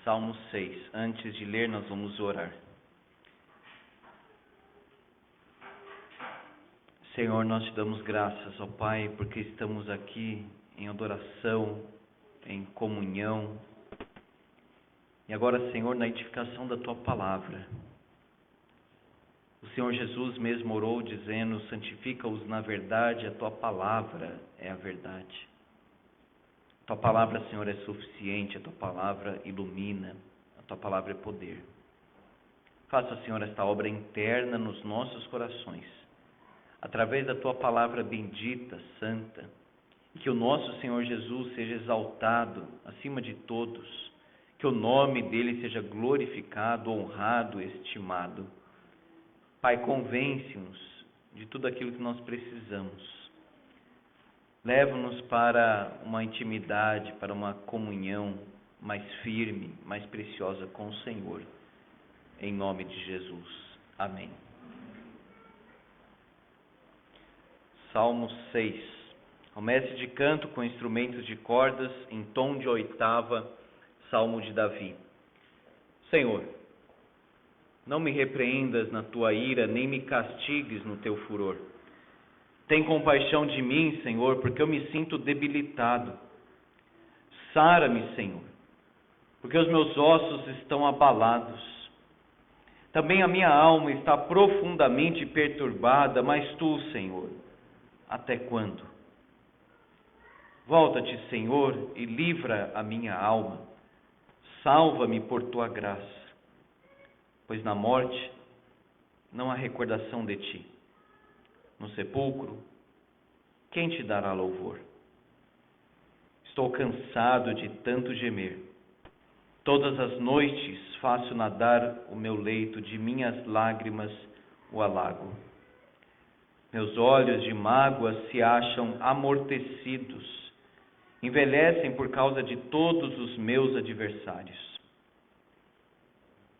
Salmo 6. Antes de ler, nós vamos orar. Senhor, nós te damos graças, ó Pai, porque estamos aqui em adoração, em comunhão. E agora, Senhor, na edificação da Tua Palavra. O Senhor Jesus mesmo orou dizendo: santifica-os na verdade, a Tua Palavra é a verdade. A Tua Palavra, Senhor, é suficiente, a Tua Palavra ilumina, a Tua Palavra é poder. Faça, Senhor, esta obra interna nos nossos corações, através da Tua Palavra bendita, santa, e que o nosso Senhor Jesus seja exaltado acima de todos, que o nome dEle seja glorificado, honrado, estimado. Pai, convence-nos de tudo aquilo que nós precisamos. Leva-nos para uma intimidade, para uma comunhão mais firme, mais preciosa com o Senhor. Em nome de Jesus. Amém. Salmo 6. Ao mestre de canto com instrumentos de cordas, em tom de oitava, Salmo de Davi. Senhor, não me repreendas na tua ira, nem me castigues no teu furor. Tem compaixão de mim, Senhor, porque eu me sinto debilitado. Sara-me, Senhor, porque os meus ossos estão abalados. Também a minha alma está profundamente perturbada, mas tu, Senhor, até quando? Volta-te, Senhor, e livra a minha alma. Salva-me por tua graça, pois na morte não há recordação de ti. No sepulcro, quem te dará louvor? Estou cansado de tanto gemer. Todas as noites faço nadar o meu leito, de minhas lágrimas o alago. Meus olhos de mágoa se acham amortecidos, envelhecem por causa de todos os meus adversários.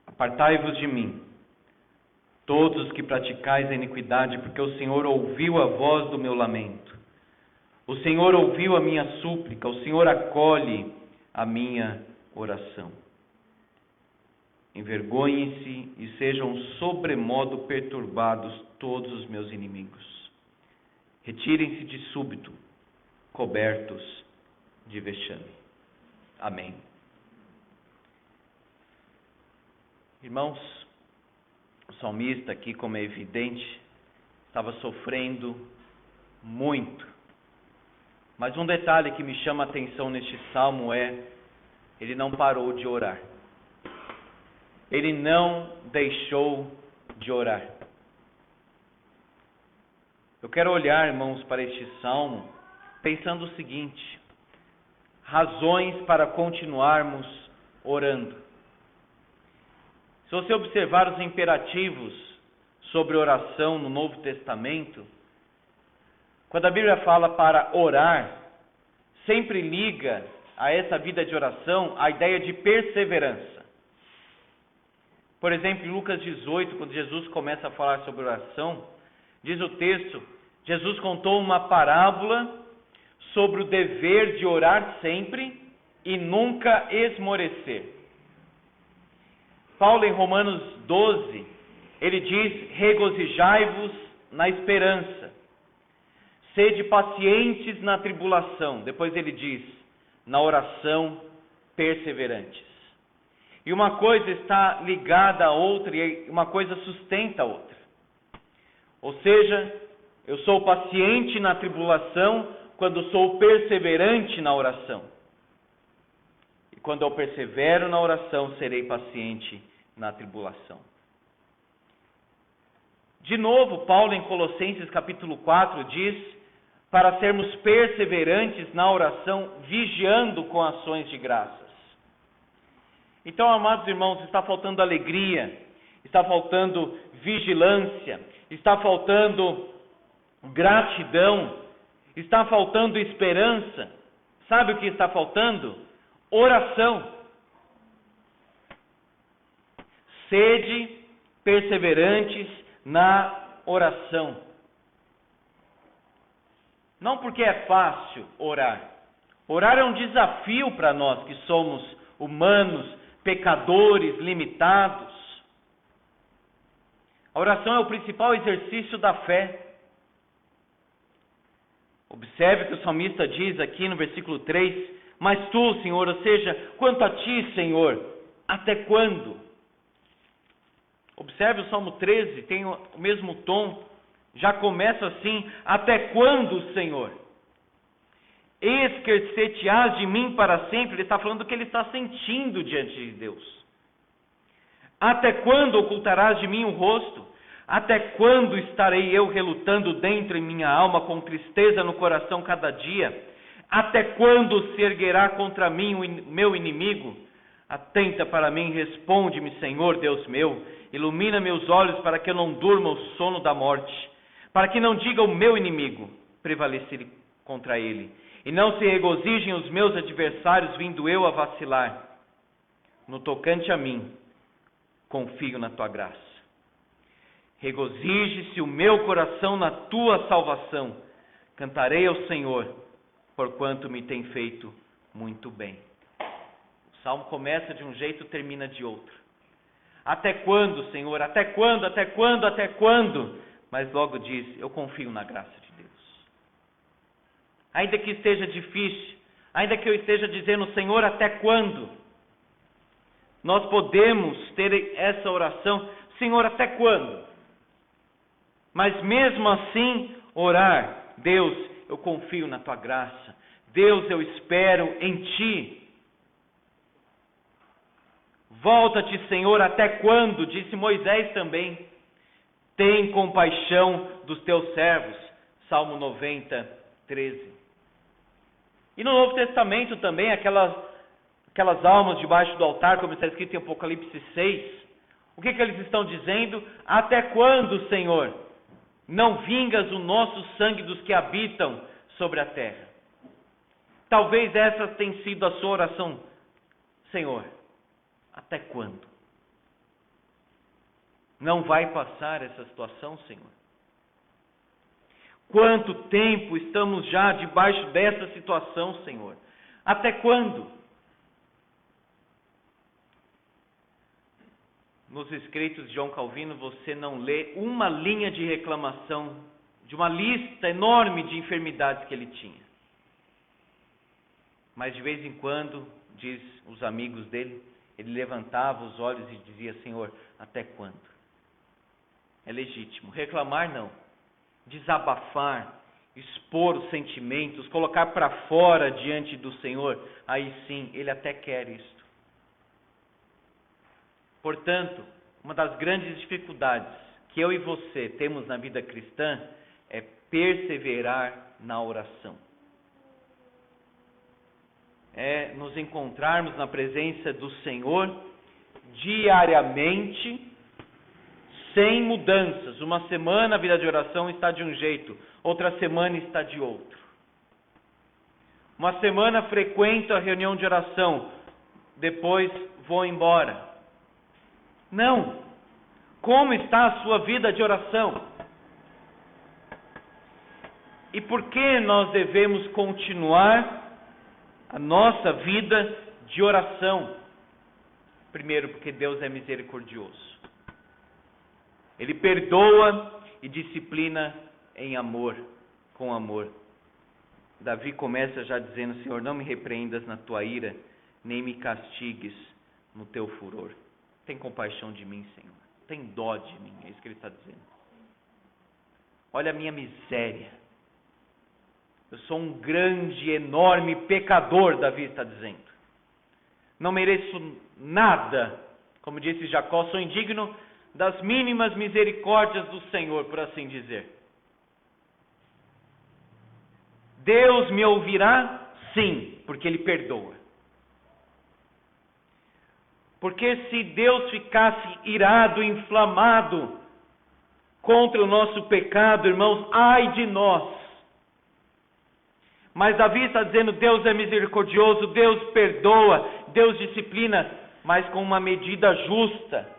Apartai-vos de mim, todos os que praticais a iniquidade, porque o Senhor ouviu a voz do meu lamento. O Senhor ouviu a minha súplica, o Senhor acolhe a minha oração. Envergonhem-se e sejam sobremodo perturbados todos os meus inimigos. Retirem-se de súbito, cobertos de vexame. Amém. Irmãos, o salmista aqui, como é evidente, estava sofrendo muito. Mas um detalhe que me chama a atenção neste salmo é: ele não parou de orar. Ele não deixou de orar. Eu quero olhar, irmãos, para este salmo pensando o seguinte: razões para continuarmos orando. Se você observar os imperativos sobre oração no Novo Testamento, quando a Bíblia fala para orar, sempre liga a essa vida de oração a ideia de perseverança. Por exemplo, em Lucas 18, quando Jesus começa a falar sobre oração, diz o texto: Jesus contou uma parábola sobre o dever de orar sempre e nunca esmorecer. Paulo, em Romanos 12, ele diz: regozijai-vos na esperança, sede pacientes na tribulação. Depois ele diz: na oração perseverantes. E uma coisa está ligada à outra e uma coisa sustenta a outra. Ou seja, eu sou paciente na tribulação quando sou perseverante na oração. E quando eu persevero na oração, serei paciente na tribulação. De novo, Paulo em Colossenses capítulo 4 diz para sermos perseverantes na oração, vigiando com ações de graças. Então, amados irmãos, está faltando alegria, está faltando vigilância, está faltando gratidão, está faltando esperança. Sabe o que está faltando? Oração. Sede perseverantes na oração. Não porque é fácil orar. Orar é um desafio para nós que somos humanos, pecadores, limitados. A oração é o principal exercício da fé. Observe que o salmista diz aqui no versículo 3, mas tu, Senhor, ou seja, quanto a ti, Senhor, até quando? Observe o Salmo 13, tem o mesmo tom, já começa assim, até quando, Senhor? Esquecer-te-ás de mim para sempre. Ele está falando do que ele está sentindo diante de Deus. Até quando ocultarás de mim o rosto? Até quando estarei eu relutando dentro em minha alma, com tristeza no coração cada dia? Até quando se erguerá contra mim o meu inimigo? Atenta para mim, responde-me, Senhor Deus meu. Ilumina meus olhos para que eu não durma o sono da morte, para que não diga o meu inimigo prevalecer contra ele, e não se regozijem os meus adversários, vindo eu a vacilar. No tocante a mim, confio na tua graça. Regozije-se o meu coração na tua salvação. Cantarei ao Senhor, porquanto me tem feito muito bem. O salmo começa de um jeito, termina de outro. Até quando, Senhor? Até quando? Até quando? Até quando? Mas logo diz, eu confio na graça de Deus. Ainda que esteja difícil, ainda que eu esteja dizendo, Senhor, até quando? Nós podemos ter essa oração, Senhor, até quando? Mas mesmo assim, orar, Deus, eu confio na tua graça. Deus, eu espero em ti. Volta-te, Senhor, até quando? Disse Moisés também. Tem compaixão dos teus servos. Salmo 90, 13. E no Novo Testamento também, aquelas almas debaixo do altar, como está escrito em Apocalipse 6. O que eles estão dizendo? Até quando, Senhor, não vingas o nosso sangue dos que habitam sobre a terra? Talvez essa tenha sido a sua oração. Senhor, até quando? Não vai passar essa situação, Senhor? Quanto tempo estamos já debaixo dessa situação, Senhor? Até quando? Nos escritos de João Calvino, você não lê uma linha de reclamação de uma lista enorme de enfermidades que ele tinha. Mas de vez em quando, diz os amigos dele, ele levantava os olhos e dizia, Senhor, até quando? É legítimo. Reclamar não. Desabafar, expor os sentimentos, colocar para fora diante do Senhor, aí sim, ele até quer isto. Portanto, uma das grandes dificuldades que eu e você temos na vida cristã é perseverar na oração. É nos encontrarmos na presença do Senhor diariamente, sem mudanças. Uma semana a vida de oração está de um jeito, outra semana está de outro. Uma semana frequento a reunião de oração, depois vou embora. Não. Como está a sua vida de oração? E por que nós devemos continuar a nossa vida de oração? Primeiro, porque Deus é misericordioso. Ele perdoa e disciplina em amor, com amor. Davi começa já dizendo, Senhor, não me repreendas na tua ira, nem me castigues no teu furor. Tem compaixão de mim, Senhor. Tem dó de mim. É isso que ele está dizendo. Olha a minha miséria. Eu sou um grande, enorme pecador, Davi está dizendo. Não mereço nada. Como disse Jacó, sou indigno das mínimas misericórdias do Senhor, por assim dizer. Deus me ouvirá? Sim, porque Ele perdoa. Porque se Deus ficasse irado, inflamado contra o nosso pecado, irmãos, ai de nós. Mas Davi está dizendo, Deus é misericordioso, Deus perdoa, Deus disciplina, mas com uma medida justa.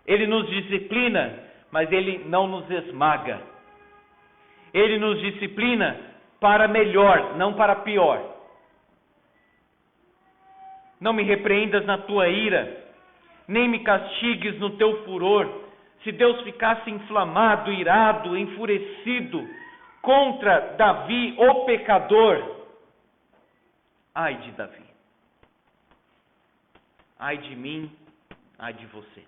Ele nos disciplina, mas Ele não nos esmaga. Ele nos disciplina para melhor, não para pior. Não me repreendas na tua ira, nem me castigues no teu furor. Se Deus ficasse inflamado, irado, enfurecido contra Davi, o pecador, ai de Davi, ai de mim, ai de você.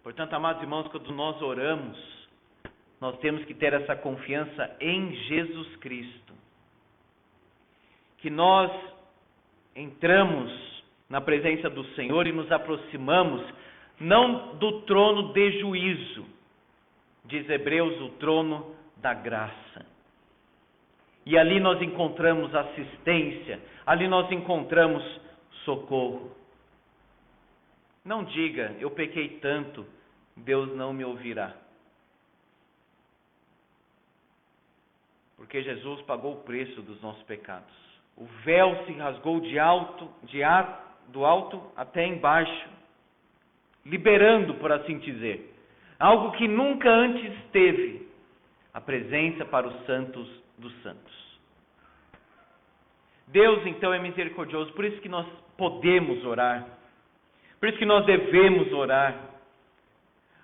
Portanto, amados irmãos, quando nós oramos, nós temos que ter essa confiança em Jesus Cristo. Que nós entramos na presença do Senhor e nos aproximamos não do trono de juízo, diz Hebreus, o trono da graça. E ali nós encontramos assistência, ali nós encontramos socorro. Não diga, eu pequei tanto, Deus não me ouvirá. Porque Jesus pagou o preço dos nossos pecados. O véu se rasgou do alto até embaixo, liberando, por assim dizer, algo que nunca antes teve, a presença para os santos dos santos. Deus, então, é misericordioso, por isso que nós podemos orar, por isso que nós devemos orar,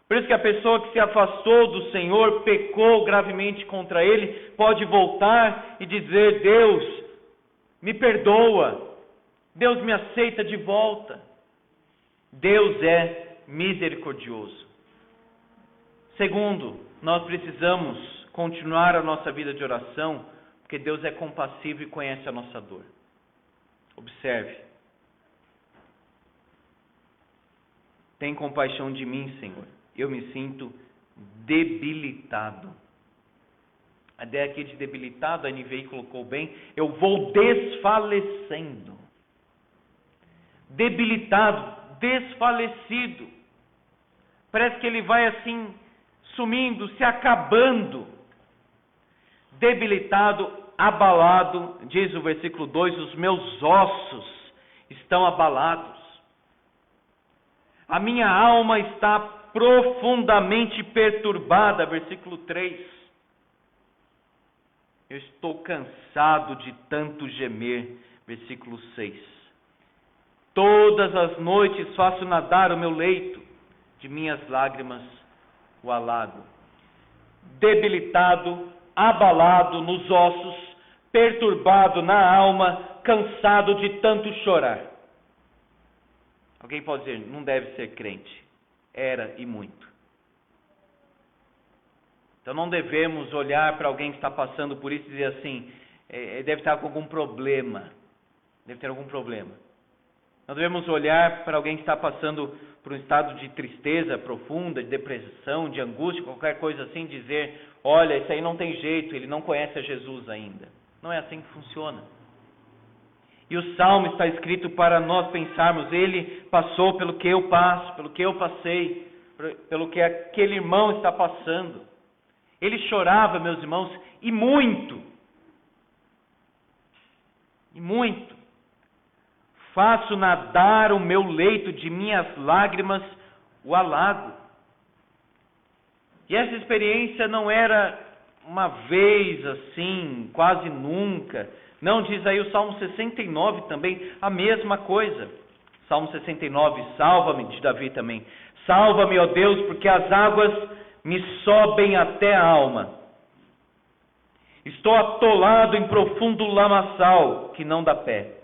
por isso que a pessoa que se afastou do Senhor, pecou gravemente contra Ele, pode voltar e dizer: Deus, me perdoa, Deus me aceita de volta. Deus é misericordioso. Segundo, nós precisamos continuar a nossa vida de oração, porque Deus é compassivo e conhece a nossa dor. Observe. Tem compaixão de mim, Senhor. Eu me sinto debilitado. A ideia aqui de debilitado, a NVI colocou bem, eu vou desfalecendo. Debilitado, desfalecido. Parece que ele vai assim, sumindo, se acabando. Debilitado, abalado, diz o versículo 2, os meus ossos estão abalados. A minha alma está profundamente perturbada, versículo 3. Eu estou cansado de tanto gemer, versículo 6. Todas as noites faço nadar o meu leito, de minhas lágrimas o alago. Debilitado, abalado nos ossos, perturbado na alma, cansado de tanto chorar. Alguém pode dizer, não deve ser crente. Era e muito. Então não devemos olhar para alguém que está passando por isso e dizer assim, deve estar com algum problema. Deve ter algum problema. Nós devemos olhar para alguém que está passando por um estado de tristeza profunda, de depressão, de angústia, qualquer coisa assim, dizer, olha, isso aí não tem jeito, ele não conhece a Jesus ainda. Não é assim que funciona. E o Salmo está escrito para nós pensarmos, ele passou pelo que eu passo, pelo que eu passei, pelo que aquele irmão está passando. Ele chorava, meus irmãos, e muito. E muito. Faço nadar o meu leito de minhas lágrimas o alago. E essa experiência não era uma vez assim, quase nunca. Não, diz aí o Salmo 69 também, a mesma coisa. Salmo 69, salva-me, de Davi também. Salva-me, ó Deus, porque as águas me sobem até a alma. Estou atolado em profundo lamaçal, que não dá pé.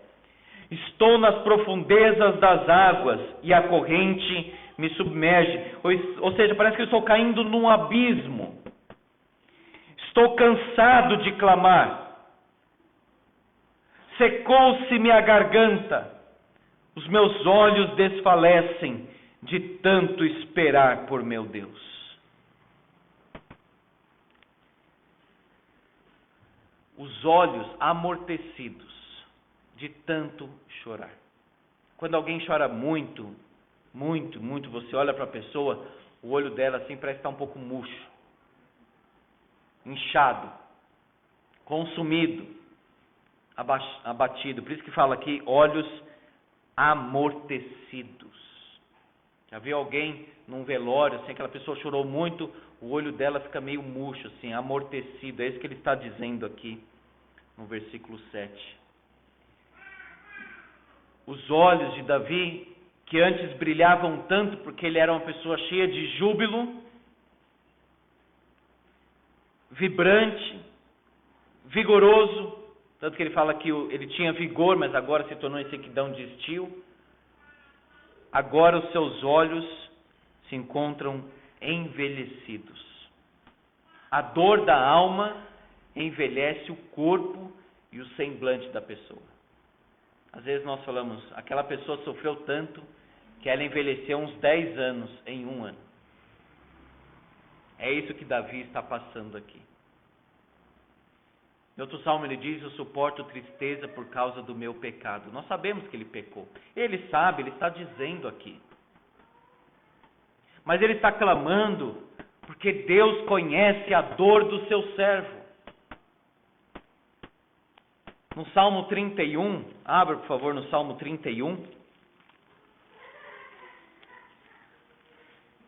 Estou nas profundezas das águas, e a corrente me submerge. Ou seja, parece que eu estou caindo num abismo. Estou cansado de clamar. Secou-se-me a garganta. Os meus olhos desfalecem de tanto esperar por meu Deus. Os olhos amortecidos de tanto chorar. Quando alguém chora muito, muito, muito, você olha para a pessoa, o olho dela assim parece estar um pouco murcho, inchado, consumido, abatido. Por isso que fala aqui, olhos amortecidos. Já viu alguém num velório, assim, aquela pessoa chorou muito, o olho dela fica meio murcho, assim, amortecido. É isso que ele está dizendo aqui no versículo 7. Os olhos de Davi, que antes brilhavam tanto porque ele era uma pessoa cheia de júbilo, vibrante, vigoroso, tanto que ele fala que ele tinha vigor, mas agora se tornou em sequidão de estio. Agora os seus olhos se encontram envelhecidos. A dor da alma envelhece o corpo e o semblante da pessoa. Às vezes nós falamos, aquela pessoa sofreu tanto que ela envelheceu uns 10 anos em um ano. É isso que Davi está passando aqui. Em outro salmo ele diz, eu suporto tristeza por causa do meu pecado. Nós sabemos que ele pecou. Ele sabe, ele está dizendo aqui. Mas ele está clamando porque Deus conhece a dor do seu servo. No Salmo 31, abra por favor no Salmo 31,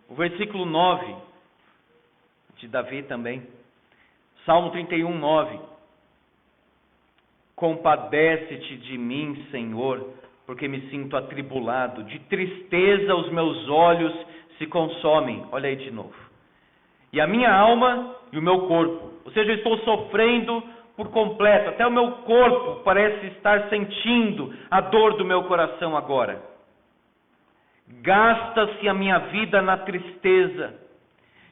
o versículo 9, de Davi também. Salmo 31, 9. Compadece-te de mim, Senhor, porque me sinto atribulado. De tristeza os meus olhos se consomem. Olha aí de novo. E a minha alma e o meu corpo. Ou seja, eu estou sofrendo por completo. Até o meu corpo parece estar sentindo a dor do meu coração agora. Gasta-se a minha vida na tristeza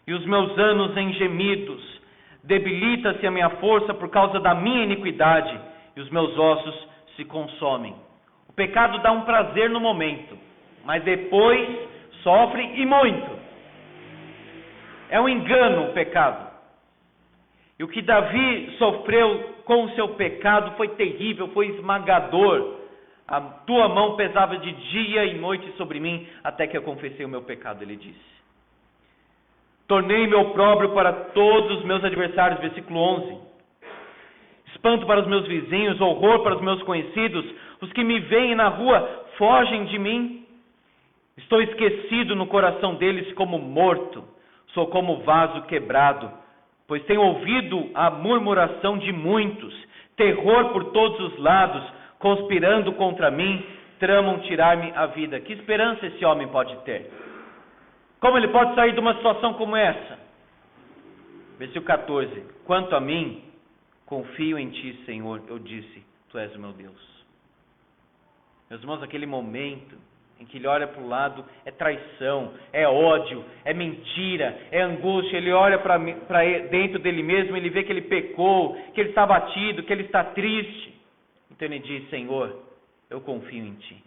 e os meus anos em gemidos. Debilita-se a minha força por causa da minha iniquidade e os meus ossos se consomem. O pecado dá um prazer no momento, mas depois sofre e muito. É um engano o pecado. E o que Davi sofreu com o seu pecado foi terrível, foi esmagador. A tua mão pesava de dia e noite sobre mim, até que eu confessei o meu pecado, ele disse. Tornei-me opróbrio para todos os meus adversários, versículo 11. Espanto para os meus vizinhos, horror para os meus conhecidos, os que me veem na rua fogem de mim. Estou esquecido no coração deles como morto, sou como vaso quebrado, pois tenho ouvido a murmuração de muitos, terror por todos os lados, conspirando contra mim, tramam tirar-me a vida. Que esperança esse homem pode ter? Como ele pode sair de uma situação como essa? Versículo 14. Quanto a mim, confio em ti, Senhor, eu disse, tu és o meu Deus. Meus irmãos, aquele momento em que ele olha para o lado, é traição, é ódio, é mentira, é angústia. Ele olha para dentro dele mesmo, ele vê que ele pecou, que ele está abatido, que ele está triste. Então ele diz, Senhor, eu confio em ti.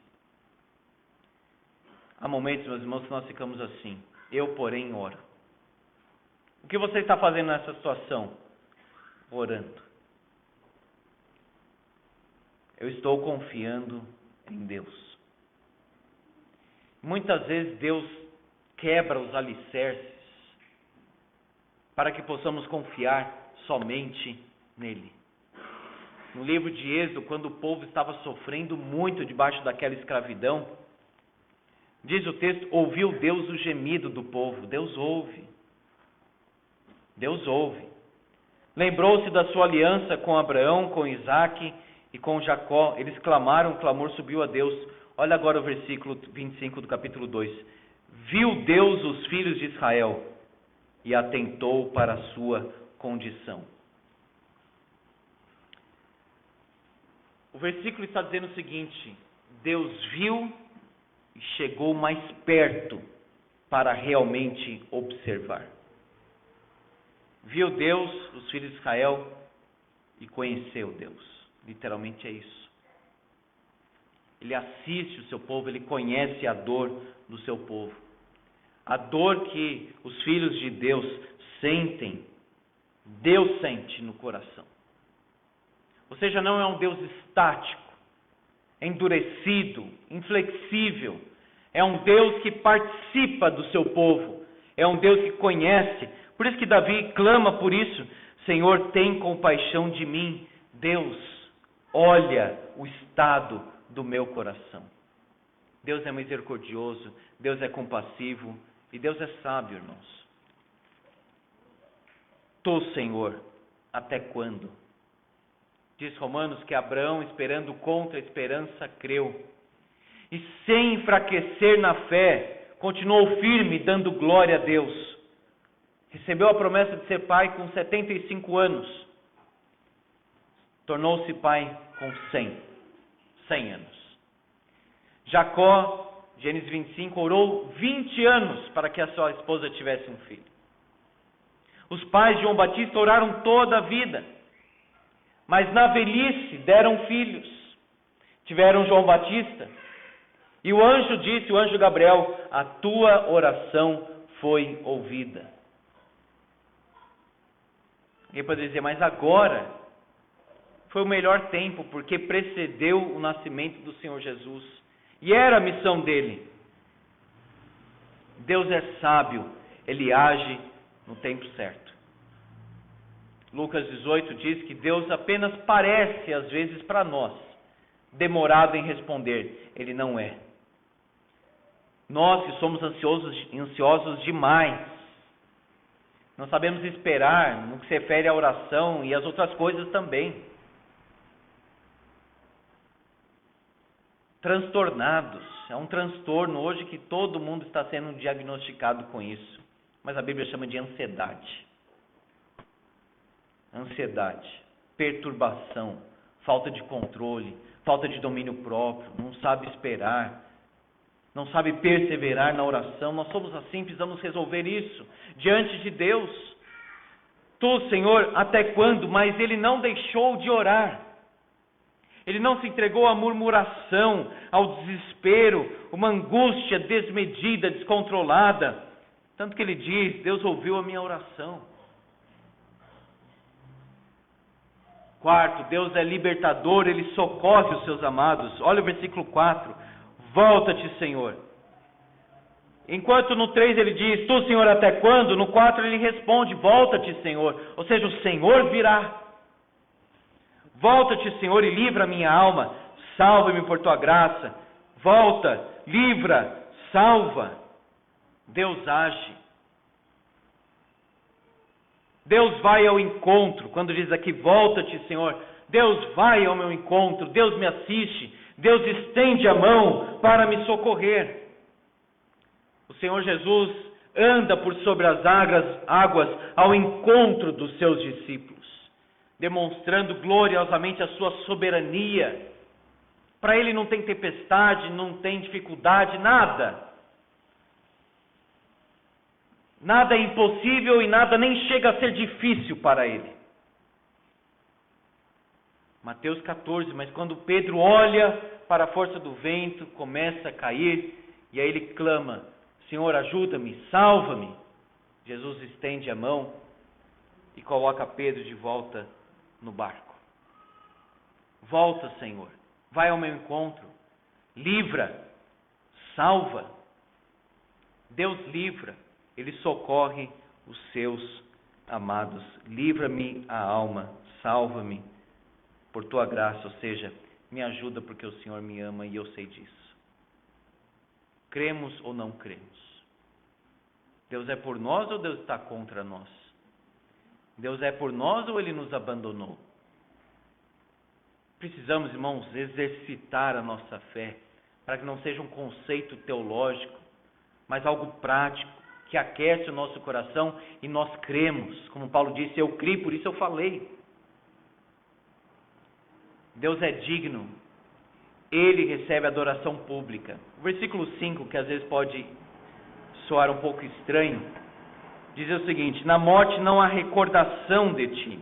Há momentos, meus irmãos, que nós ficamos assim. Eu, porém, oro. O que você está fazendo nessa situação? Orando. Eu estou confiando em Deus. Muitas vezes Deus quebra os alicerces para que possamos confiar somente nele. No livro de Êxodo, quando o povo estava sofrendo muito debaixo daquela escravidão, diz o texto, ouviu Deus o gemido do povo. Deus ouve. Deus ouve. Lembrou-se da sua aliança com Abraão, com Isaque e com Jacó. Eles clamaram, o clamor subiu a Deus. Olha agora o versículo 25 do capítulo 2. Viu Deus os filhos de Israel e atentou para a sua condição. O versículo está dizendo o seguinte, Deus viu e chegou mais perto para realmente observar. Viu Deus, os filhos de Israel, e conheceu Deus. Literalmente é isso. Ele assiste o seu povo, ele conhece a dor do seu povo. A dor que os filhos de Deus sentem, Deus sente no coração. Ou seja, não é um Deus estático, endurecido, inflexível. É um Deus que participa do seu povo. É um Deus que conhece. Por isso que Davi clama por isso. Senhor, tem compaixão de mim. Deus, olha o estado do meu coração. Deus é misericordioso, Deus é compassivo e Deus é sábio, irmãos. Tu, Senhor, até quando? Diz Romanos que Abraão, esperando contra a esperança, creu. e sem enfraquecer na fé, continuou firme, dando glória a Deus. Recebeu a promessa de ser pai com 75 anos. Tornou-se pai com 100 anos. Jacó, Gênesis 25, orou 20 anos para que a sua esposa tivesse um filho. Os pais de João Batista oraram toda a vida, mas na velhice deram filhos. Tiveram João Batista, e o anjo disse, o anjo Gabriel, a tua oração foi ouvida. Alguém pode dizer, mas agora foi o melhor tempo, porque precedeu o nascimento do Senhor Jesus, e era a missão dele. Deus é sábio, Ele age no tempo certo. Lucas 18 diz que Deus apenas parece, às vezes, para nós, demorado em responder. Ele não é. Nós que somos ansiosos demais, não sabemos esperar no que se refere à oração e às outras coisas também. Transtornados. É um transtorno hoje que todo mundo está sendo diagnosticado com isso. Mas a Bíblia chama de ansiedade. Ansiedade, perturbação, falta de controle, falta de domínio próprio, não sabe esperar, não sabe perseverar na oração. Nós somos assim, precisamos resolver isso diante de Deus. Tu, Senhor, até quando? Mas ele não deixou de orar. Ele não se entregou à murmuração, ao desespero, uma angústia desmedida, descontrolada. Tanto que ele diz, Deus ouviu a minha oração. Quarto, Deus é libertador, Ele socorre os seus amados. Olha o versículo 4. Volta-te, Senhor. Enquanto no 3 ele diz, tu, Senhor, até quando? No 4 ele responde, volta-te, Senhor. Ou seja, o Senhor virá. Volta-te, Senhor, e livra a minha alma. Salva-me por tua graça. Volta, livra, salva. Deus age. Deus vai ao encontro. Quando diz aqui, volta-te, Senhor. Deus vai ao meu encontro. Deus me assiste. Deus estende a mão para me socorrer. O Senhor Jesus anda por sobre as águas ao encontro dos seus discípulos, demonstrando gloriosamente a sua soberania. Para Ele não tem tempestade, não tem dificuldade, nada. Nada é impossível e nada nem chega a ser difícil para Ele. Mateus 14, mas quando Pedro olha para a força do vento, começa a cair, e aí ele clama, Senhor, ajuda-me, salva-me. Jesus estende a mão e coloca Pedro de volta no barco. Volta, Senhor, vai ao meu encontro, livra, salva. Deus livra. Ele socorre os seus amados. Livra-me a alma, salva-me por tua graça, ou seja, me ajuda porque o Senhor me ama e eu sei disso. Cremos ou não cremos? Deus é por nós ou Deus está contra nós? Deus é por nós ou Ele nos abandonou? Precisamos, irmãos, exercitar a nossa fé para que não seja um conceito teológico, mas algo prático, que aquece o nosso coração e nós cremos. Como Paulo disse, eu criei, por isso eu falei. Deus é digno, Ele recebe adoração pública. O versículo 5, que às vezes pode soar um pouco estranho, diz o seguinte, na morte não há recordação de ti,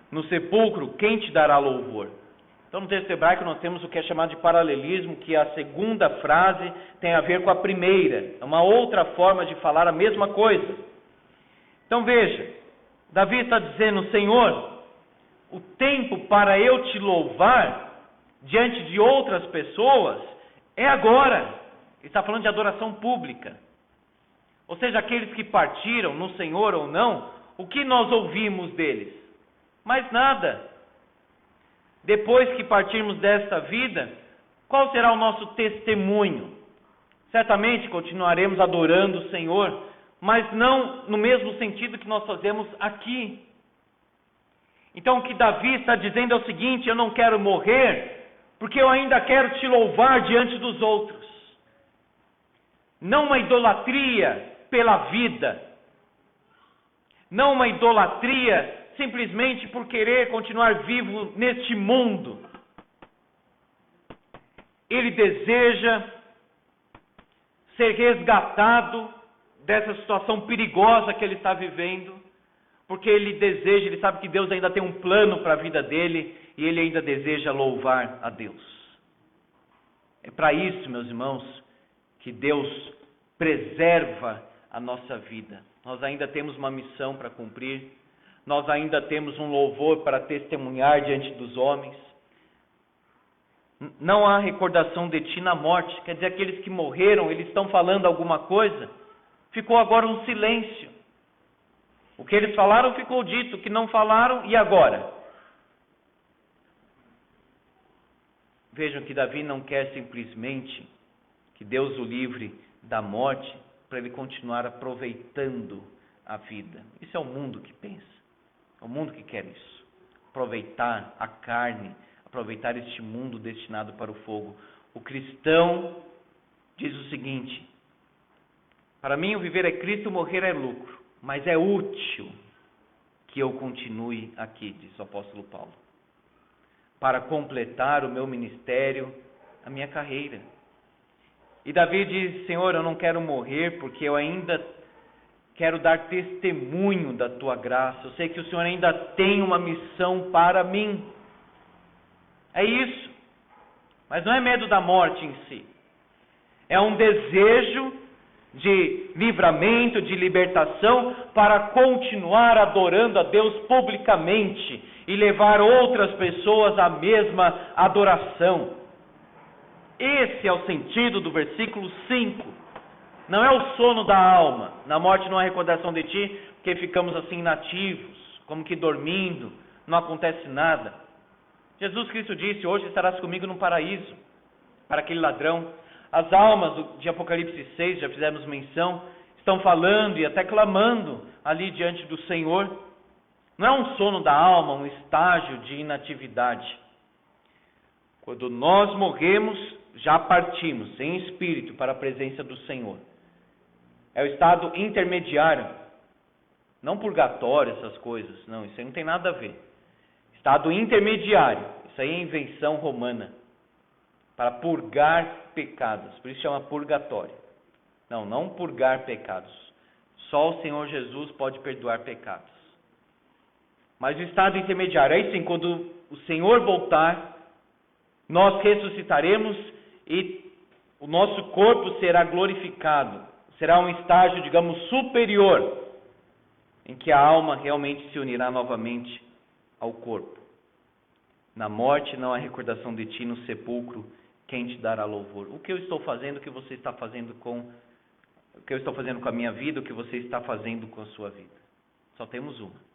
no sepulcro quem te dará louvor? Então no texto hebraico nós temos o que é chamado de paralelismo, que a segunda frase tem a ver com a primeira. É uma outra forma de falar a mesma coisa. Então veja, Davi está dizendo, Senhor, o tempo para eu te louvar diante de outras pessoas é agora. Ele está falando de adoração pública. Ou seja, aqueles que partiram no Senhor ou não, o que nós ouvimos deles? Mais nada. Depois que partirmos desta vida, qual será o nosso testemunho? Certamente continuaremos adorando o Senhor, mas não no mesmo sentido que nós fazemos aqui. Então o que Davi está dizendo é o seguinte, eu não quero morrer porque eu ainda quero te louvar diante dos outros. Não uma idolatria pela vida, não uma idolatria simplesmente por querer continuar vivo neste mundo. Ele deseja ser resgatado dessa situação perigosa que ele está vivendo, porque ele deseja, ele sabe que Deus ainda tem um plano para a vida dele, e ele ainda deseja louvar a Deus. É para isso, meus irmãos, que Deus preserva a nossa vida. Nós ainda temos uma missão para cumprir, nós ainda temos um louvor para testemunhar diante dos homens. Não há recordação de ti na morte, quer dizer, aqueles que morreram, eles estão falando alguma coisa, ficou agora um silêncio. O que eles falaram ficou dito, o que não falaram, e agora? Vejam que Davi não quer simplesmente que Deus o livre da morte, para ele continuar aproveitando a vida. Isso é o mundo que pensa, é o mundo que quer isso. Aproveitar a carne, aproveitar este mundo destinado para o fogo. O cristão diz o seguinte: para mim o viver é Cristo, o morrer é lucro, mas é útil que eu continue aqui, diz o apóstolo Paulo, para completar o meu ministério, a minha carreira. E Davi diz: Senhor, eu não quero morrer porque eu ainda quero dar testemunho da tua graça. Eu sei que o Senhor ainda tem uma missão para mim. É isso. Mas não é medo da morte em si. É um desejo de livramento, de libertação, para continuar adorando a Deus publicamente e levar outras pessoas à mesma adoração. Esse é o sentido do versículo 5. Não é o sono da alma. Na morte não há recordação de ti, porque ficamos assim inativos, como que dormindo, não acontece nada. Jesus Cristo disse: hoje estarás comigo no paraíso. Para aquele ladrão, as almas de Apocalipse 6, já fizemos menção, estão falando e até clamando ali diante do Senhor. Não é um sono da alma, um estágio de inatividade. Quando nós morremos, já partimos em espírito para a presença do Senhor. É o estado intermediário, não purgatório, essas coisas, não, isso aí não tem nada a ver. Estado intermediário, isso aí é invenção romana, para purgar pecados, por isso chama purgatório. Não purgar pecados, só o Senhor Jesus pode perdoar pecados. Mas o estado intermediário, aí sim, quando o Senhor voltar, nós ressuscitaremos e o nosso corpo será glorificado. Será um estágio, digamos, superior, em que a alma realmente se unirá novamente ao corpo. Na morte não há recordação de ti, no sepulcro quem te dará louvor. O que eu estou fazendo, o que você está fazendo o que eu estou fazendo com a minha vida, o que você está fazendo com a sua vida? Só temos uma.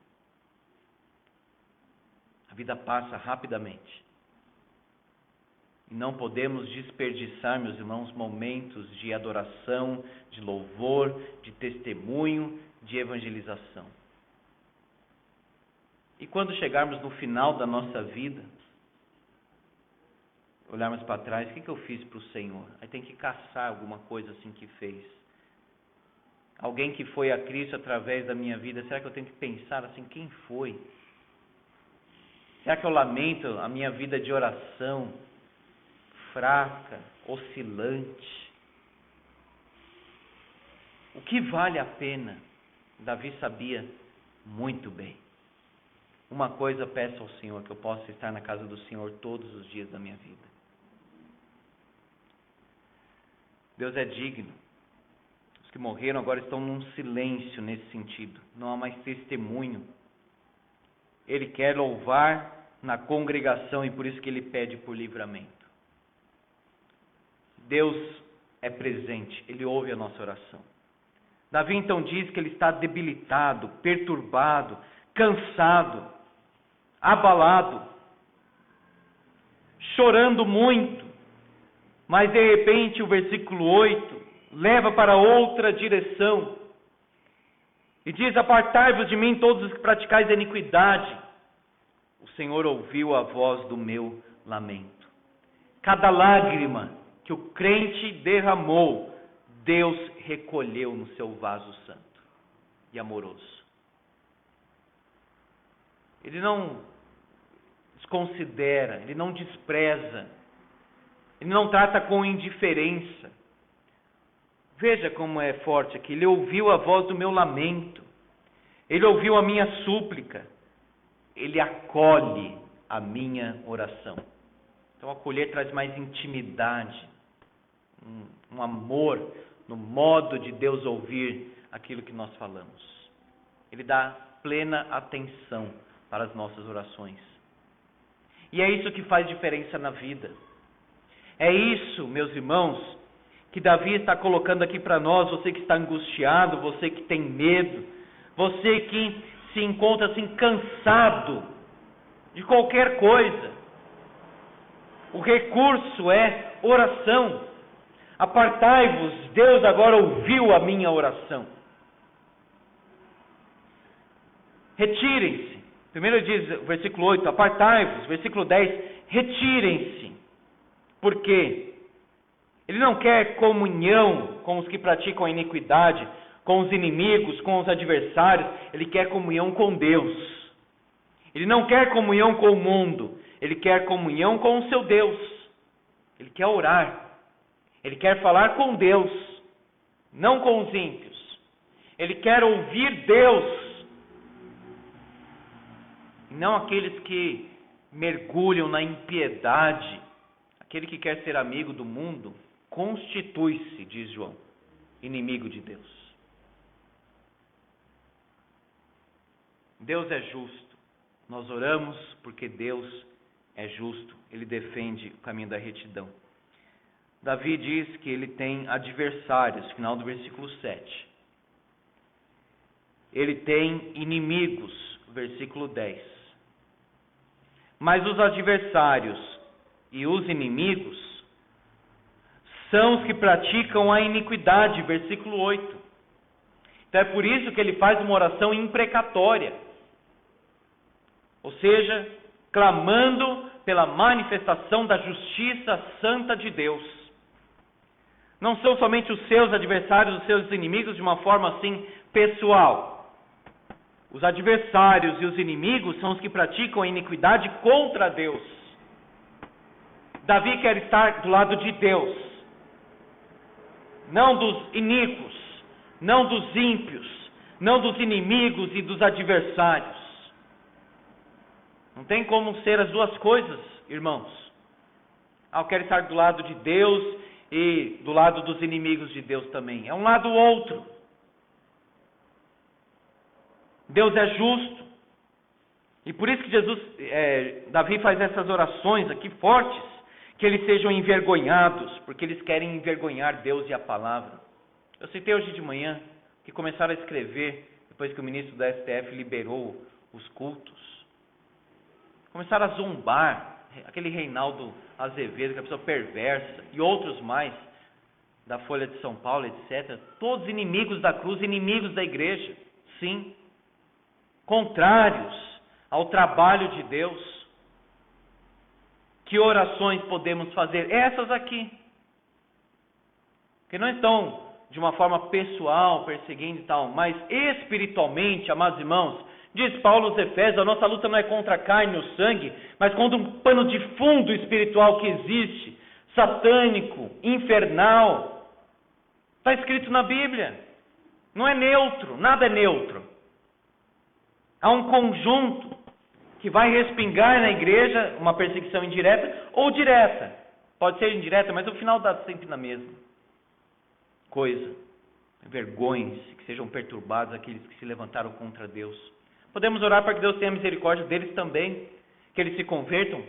A vida passa rapidamente. Não podemos desperdiçar, meus irmãos, momentos de adoração, de louvor, de testemunho, de evangelização. E quando chegarmos no final da nossa vida, olharmos para trás, o que eu fiz para o Senhor? Aí tem que caçar alguma coisa assim que fez. Alguém que foi a Cristo através da minha vida, será que eu tenho que pensar assim, quem foi? Será que eu lamento a minha vida de oração, fraca, oscilante? O que vale a pena? Davi sabia muito bem. Uma coisa peço ao Senhor, que eu possa estar na casa do Senhor todos os dias da minha vida. Deus é digno. Os que morreram agora estão num silêncio nesse sentido. Não há mais testemunho. Ele quer louvar na congregação e por isso que ele pede por livramento. Deus é presente, ele ouve a nossa oração. Davi então diz que ele está debilitado, perturbado, cansado, abalado, chorando muito, mas de repente o versículo 8 leva para outra direção e diz: apartai-vos de mim todos os que praticais a iniquidade. O Senhor ouviu a voz do meu lamento. Cada lágrima que o crente derramou, Deus recolheu no seu vaso santo e amoroso. Ele não desconsidera, ele não despreza, ele não trata com indiferença. Veja como é forte aqui. Ele ouviu a voz do meu lamento, ele ouviu a minha súplica, ele acolhe a minha oração. Então, acolher traz mais intimidade, um amor no modo de Deus ouvir aquilo que nós falamos. Ele dá plena atenção para as nossas orações. E é isso que faz diferença na vida. É isso, meus irmãos, que Davi está colocando aqui para nós. Você que está angustiado, você que tem medo, você que se encontra assim cansado de qualquer coisa. O recurso é oração. Apartai-vos, Deus agora ouviu a minha oração. Retirem-se. Primeiro diz, versículo 8, apartai-vos. Versículo 10, retirem-se. Por quê? Ele não quer comunhão com os que praticam a iniquidade, com os inimigos, com os adversários. Ele quer comunhão com Deus. Ele não quer comunhão com o mundo. Ele quer comunhão com o seu Deus. Ele quer orar. Ele quer falar com Deus, não com os ímpios. Ele quer ouvir Deus, não aqueles que mergulham na impiedade. Aquele que quer ser amigo do mundo, constitui-se, diz João, inimigo de Deus. Deus é justo. Nós oramos porque Deus é justo. Ele defende o caminho da retidão. Davi diz que ele tem adversários, final do versículo 7. Ele tem inimigos, versículo 10. Mas os adversários e os inimigos são os que praticam a iniquidade, versículo 8. Então é por isso que ele faz uma oração imprecatória. Ou seja, clamando pela manifestação da justiça santa de Deus. Não são somente os seus adversários, os seus inimigos, de uma forma assim pessoal. Os adversários e os inimigos são os que praticam a iniquidade contra Deus. Davi quer estar do lado de Deus, não dos iníquos, não dos ímpios, não dos inimigos e dos adversários. Não tem como ser as duas coisas, irmãos. Eu quero estar do lado de Deus e do lado dos inimigos de Deus também. É um lado ou outro. Deus é justo. E por isso que Davi faz essas orações aqui fortes, que eles sejam envergonhados, porque eles querem envergonhar Deus e a palavra. Eu citei hoje de manhã que começaram a escrever, depois que o ministro da STF liberou os cultos. Começaram a zombar, aquele Reinaldo Azevedo, que é uma pessoa perversa, e outros mais, da Folha de São Paulo, etc. Todos inimigos da cruz, inimigos da igreja, sim, contrários ao trabalho de Deus. Que orações podemos fazer? Essas aqui, que não estão de uma forma pessoal, perseguindo e tal, mas espiritualmente, amados irmãos, diz Paulo aos Efésios, a nossa luta não é contra a carne ou sangue, mas contra um pano de fundo espiritual que existe, satânico, infernal. Está escrito na Bíblia. Não é neutro, nada é neutro. Há um conjunto que vai respingar na igreja, uma perseguição indireta ou direta. Pode ser indireta, mas no final dá sempre na mesma coisa. Vergonhe-se, que sejam perturbados aqueles que se levantaram contra Deus. Podemos orar para que Deus tenha misericórdia deles também, que eles se convertam?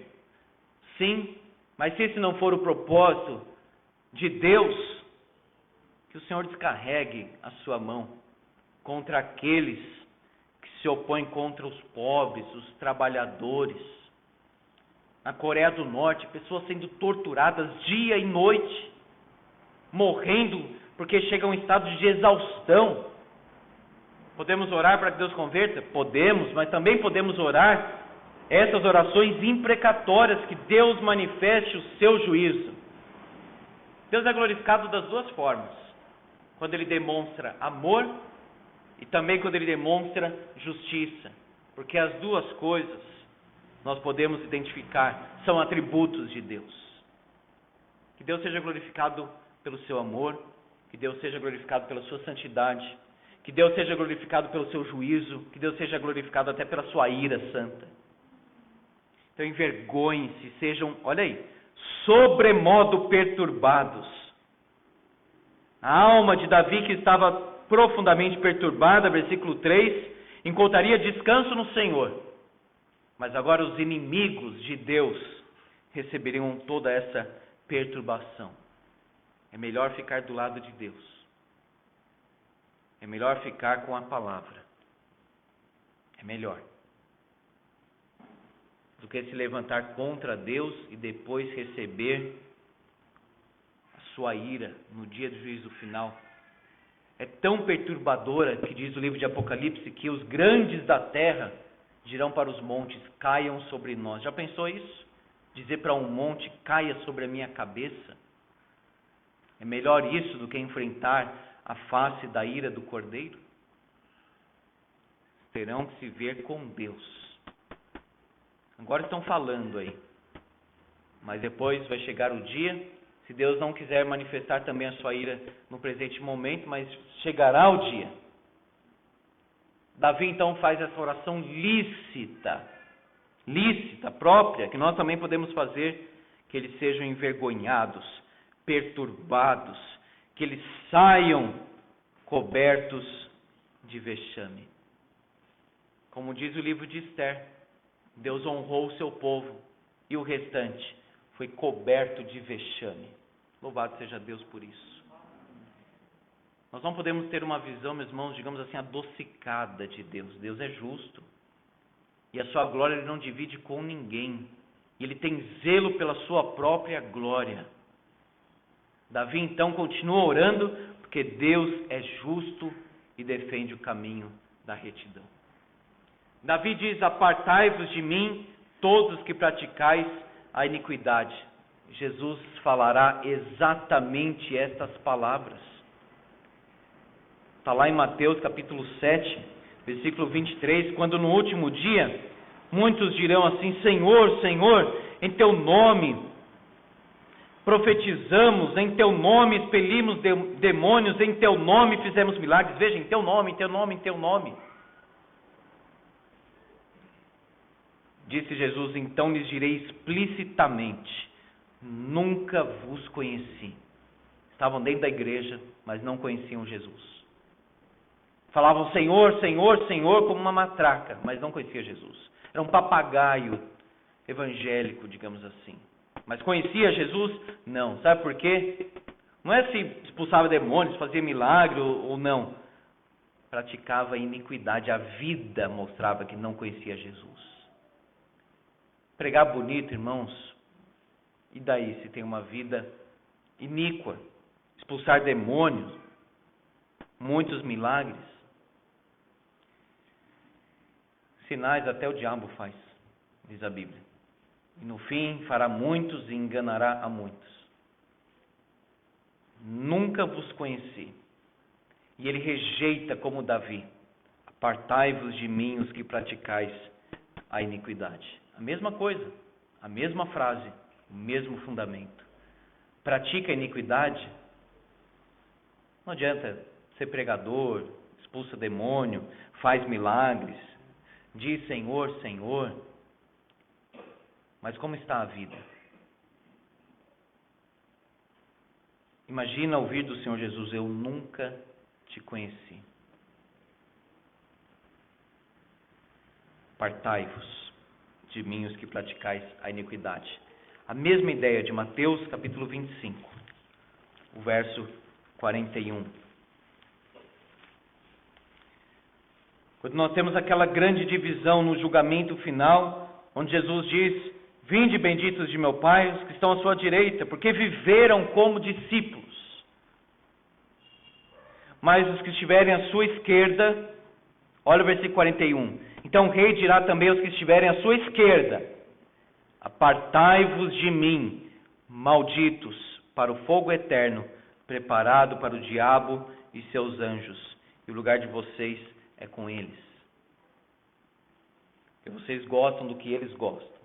Sim, mas se esse não for o propósito de Deus, que o Senhor descarregue a sua mão contra aqueles que se opõem contra os pobres, os trabalhadores. Na Coreia do Norte, pessoas sendo torturadas dia e noite, morrendo porque chegam a um estado de exaustão. Podemos orar para que Deus converta? Podemos, mas também podemos orar essas orações imprecatórias, que Deus manifeste o seu juízo. Deus é glorificado das duas formas: quando Ele demonstra amor e também quando Ele demonstra justiça, porque as duas coisas nós podemos identificar, são atributos de Deus. Que Deus seja glorificado pelo seu amor, que Deus seja glorificado pela sua santidade, que Deus seja glorificado pelo seu juízo, que Deus seja glorificado até pela sua ira santa. Então envergonhem-se, sejam, olha aí, sobremodo perturbados. A alma de Davi, que estava profundamente perturbada, versículo 3, encontraria descanso no Senhor. Mas agora os inimigos de Deus receberiam toda essa perturbação. É melhor ficar do lado de Deus. É melhor ficar com a palavra. É melhor do que se levantar contra Deus e depois receber a sua ira no dia do juízo final. É tão perturbadora que diz o livro de Apocalipse que os grandes da terra dirão para os montes: caiam sobre nós. Já pensou isso? Dizer para um monte: caia sobre a minha cabeça. É melhor isso do que enfrentar a face da ira do Cordeiro. Terão que se ver com Deus. Agora estão falando aí, mas depois vai chegar o dia, se Deus não quiser manifestar também a sua ira no presente momento, mas chegará o dia. Davi então faz essa oração lícita, própria, que nós também podemos fazer: que eles sejam envergonhados, perturbados, que eles saiam cobertos de vexame. Como diz o livro de Esther, Deus honrou o seu povo e o restante foi coberto de vexame. Louvado seja Deus por isso. Nós não podemos ter uma visão, meus irmãos, digamos assim, adocicada de Deus. Deus é justo. E a sua glória Ele não divide com ninguém. E Ele tem zelo pela sua própria glória. Davi então continua orando, porque Deus é justo e defende o caminho da retidão. Davi diz: apartai-vos de mim, todos que praticais a iniquidade. Jesus falará exatamente estas palavras. Está lá em Mateus capítulo 7, versículo 23, quando no último dia muitos dirão assim: Senhor, Senhor, em teu nome profetizamos, em teu nome expelimos demônios, em teu nome fizemos milagres. Veja, em teu nome, em teu nome, em teu nome. Disse Jesus: então lhes direi explicitamente: nunca vos conheci. Estavam dentro da igreja, mas não conheciam Jesus. Falavam Senhor, Senhor, Senhor, como uma matraca, mas não conhecia Jesus. Era um papagaio evangélico, digamos assim. Mas conhecia Jesus? Não. Sabe por quê? Não é se expulsava demônios, fazia milagre ou não. Praticava iniquidade. A vida mostrava que não conhecia Jesus. Pregar bonito, irmãos, e daí se tem uma vida iníqua? Expulsar demônios, muitos milagres, sinais até o diabo faz, diz a Bíblia. E no fim fará muitos e enganará a muitos. Nunca vos conheci. E ele rejeita como Davi: apartai-vos de mim os que praticais a iniquidade. A mesma coisa, a mesma frase, o mesmo fundamento. Pratica a iniquidade. Não adianta ser pregador, expulsa demônio, faz milagres, diz Senhor, Senhor. Mas como está a vida? Imagina ouvir do Senhor Jesus: eu nunca te conheci. Apartai-vos de mim os que praticais a iniquidade. A mesma ideia de Mateus capítulo 25, o verso 41. Quando nós temos aquela grande divisão no julgamento final, onde Jesus diz: vinde benditos de meu Pai, os que estão à sua direita, porque viveram como discípulos. Mas os que estiverem à sua esquerda, olha o versículo 41. Então o rei dirá também aos que estiverem à sua esquerda: apartai-vos de mim, malditos, para o fogo eterno, preparado para o diabo e seus anjos, e o lugar de vocês é com eles. Porque vocês gostam do que eles gostam.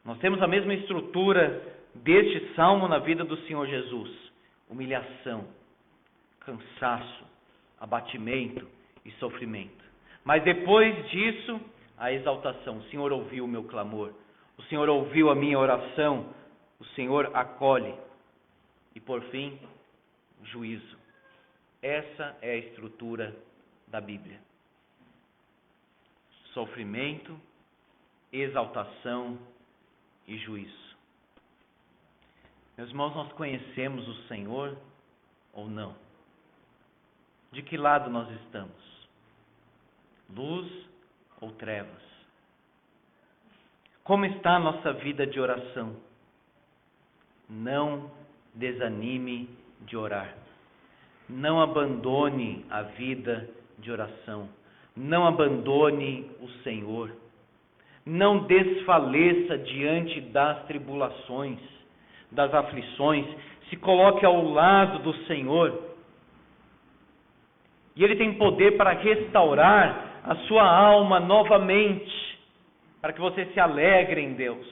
Nós temos a mesma estrutura deste salmo na vida do Senhor Jesus: humilhação, cansaço, abatimento e sofrimento. Mas depois disso, a exaltação. O Senhor ouviu o meu clamor, o Senhor ouviu a minha oração, o Senhor acolhe. E por fim, juízo. Essa é a estrutura da Bíblia: sofrimento, exaltação e juízo. Meus irmãos, nós conhecemos o Senhor ou não? De que lado nós estamos? Luz ou trevas? Como está a nossa vida de oração? Não desanime de orar. Não abandone a vida de oração. Não abandone o Senhor. Não desfaleça diante das tribulações, das aflições. Se coloque ao lado do Senhor. E Ele tem poder para restaurar a sua alma novamente, para que você se alegre em Deus.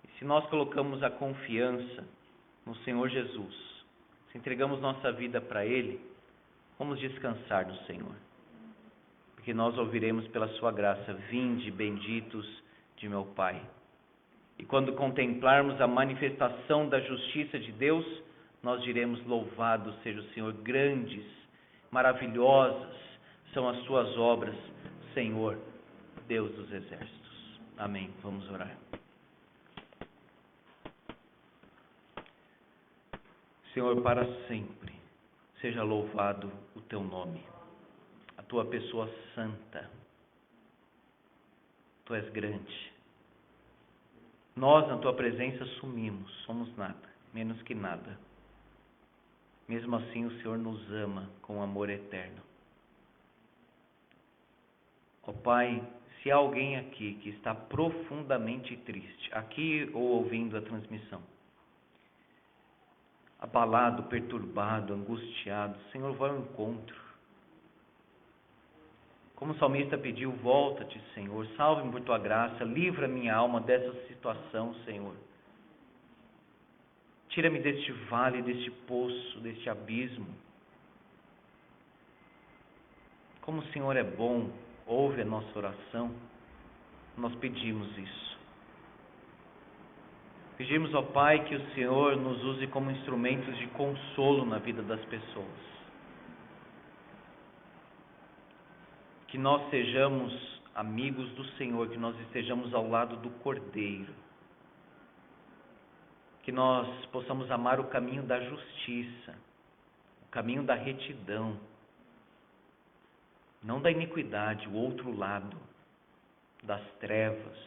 E se nós colocamos a confiança no Senhor Jesus, se entregamos nossa vida para Ele, vamos descansar no Senhor. Porque nós ouviremos pela sua graça: vinde, benditos de meu Pai. E quando contemplarmos a manifestação da justiça de Deus, nós diremos: louvado seja o Senhor, grandes, maravilhosas são as suas obras, Senhor, Deus dos exércitos. Amém. Vamos orar. Senhor, para sempre seja louvado o teu nome, a tua pessoa santa. Tu és grande. Nós, na tua presença, sumimos, somos nada, menos que nada. Mesmo assim, o Senhor nos ama com amor eterno. Ó Pai, se há alguém aqui que está profundamente triste, aqui ou ouvindo a transmissão, abalado, perturbado, angustiado, Senhor, vai ao encontro. Como o salmista pediu: volta-te, Senhor, salve-me por tua graça, livra minha alma dessa situação, Senhor. Tira-me deste vale, deste poço, deste abismo. Como o Senhor é bom, ouve a nossa oração, nós pedimos isso. Pedimos, ó Pai, que o Senhor nos use como instrumentos de consolo na vida das pessoas. Que nós sejamos amigos do Senhor, que nós estejamos ao lado do Cordeiro. Que nós possamos amar o caminho da justiça, o caminho da retidão, não da iniquidade, o outro lado, das trevas,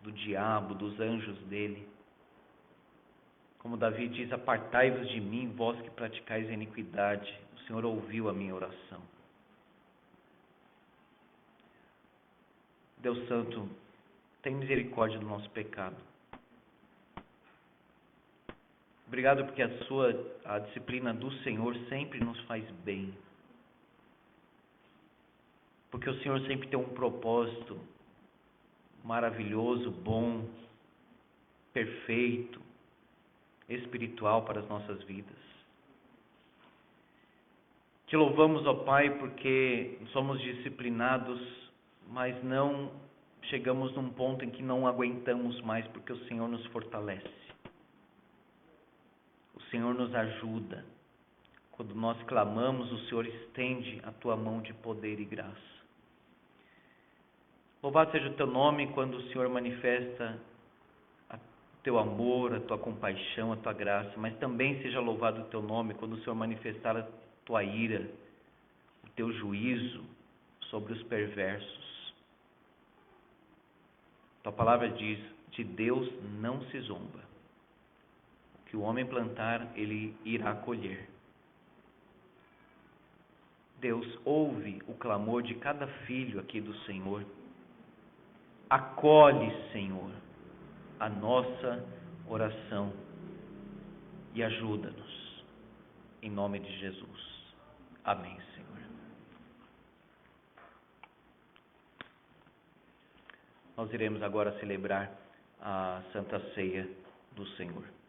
do diabo, dos anjos dele. Como Davi diz: apartai-vos de mim, vós que praticais a iniquidade. O Senhor ouviu a minha oração. Deus Santo, tem misericórdia do nosso pecado. Obrigado porque a disciplina do Senhor sempre nos faz bem. Porque o Senhor sempre tem um propósito maravilhoso, bom, perfeito, espiritual para as nossas vidas. Te louvamos, ó Pai, porque somos disciplinados, mas não chegamos num ponto em que não aguentamos mais, porque o Senhor nos fortalece. O Senhor nos ajuda. Quando nós clamamos, o Senhor estende a tua mão de poder e graça. Louvado seja o teu nome quando o Senhor manifesta o teu amor, a tua compaixão, a tua graça, mas também seja louvado o teu nome quando o Senhor manifestar a tua ira, o teu juízo sobre os perversos. Tua palavra diz: de Deus não se zomba. O que o homem plantar, ele irá colher. Deus, ouve o clamor de cada filho aqui do Senhor. Acolhe, Senhor, a nossa oração e ajuda-nos. Em nome de Jesus. Amém, Senhor. Nós iremos agora celebrar a Santa Ceia do Senhor.